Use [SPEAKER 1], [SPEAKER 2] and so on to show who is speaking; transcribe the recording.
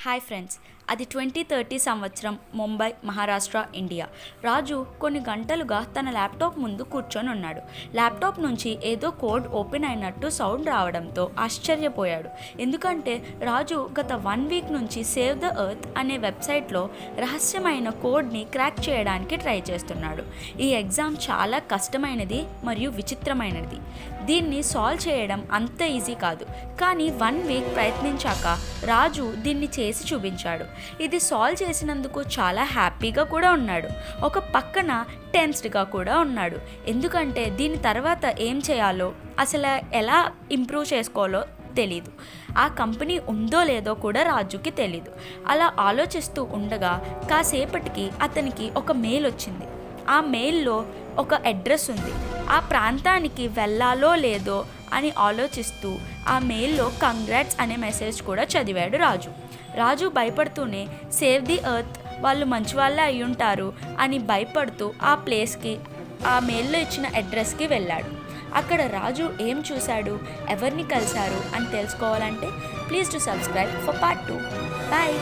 [SPEAKER 1] Hi friends, అది 2030 సంవత్సరం Mumbai, Maharashtra, India. రాజు కొన్ని గంటలుగా తన ల్యాప్టాప్ ముందు కూర్చొని ఉన్నాడు. ల్యాప్టాప్ నుంచి ఏదో కోడ్ ఓపెన్ అయినట్టు సౌండ్ రావడంతో ఆశ్చర్యపోయాడు. ఎందుకంటే రాజు గత 1 వీక్ నుంచి సేవ్ ద ఎర్త్ అనే వెబ్సైట్లో రహస్యమైన కోడ్ని క్రాక్ చేయడానికి ట్రై చేస్తున్నాడు. ఈ ఎగ్జామ్ చాలా కష్టమైనది మరియు విచిత్రమైనది. దీన్ని సాల్వ్ చేయడం అంత ఈజీ కాదు. కానీ 1 వీక్ ప్రయత్నించాక రాజు దీన్ని చేసి చూపించాడు. ఇది సాల్వ్ చేసినందుకు చాలా హ్యాపీగా కూడా ఉన్నాడు. ఒక పక్కన టెన్స్డ్గా కూడా ఉన్నాడు. ఎందుకంటే దీని తర్వాత ఏం చేయాలో, అసలు ఎలా ఇంప్రూవ్ చేసుకోవాలో తెలీదు. ఆ కంపెనీ ఉందో లేదో కూడా రాజుకి తెలీదు. అలా ఆలోచిస్తూ ఉండగా కాసేపటికి అతనికి ఒక మెయిల్ వచ్చింది. ఆ మెయిల్లో ఒక అడ్రస్ ఉంది. ఆ ప్రాంతానికి వెళ్ళాలో లేదో అని ఆలోచిస్తూ ఆ మెయిల్లో కంగ్రాట్స్ అనే మెసేజ్ కూడా చదివాడు రాజు భయపడుతూనే సేవ్ ది ఎర్త్ వాళ్ళు మంచి వాళ్ళే అయి ఉంటారు అని భయపడుతూ ఆ ప్లేస్కి, ఆ మెయిల్లో ఇచ్చిన అడ్రస్కి వెళ్ళాడు. అక్కడ రాజు ఏం చూశాడు, ఎవరిని కలిశారు అని తెలుసుకోవాలంటే please to subscribe for part 2. Bye.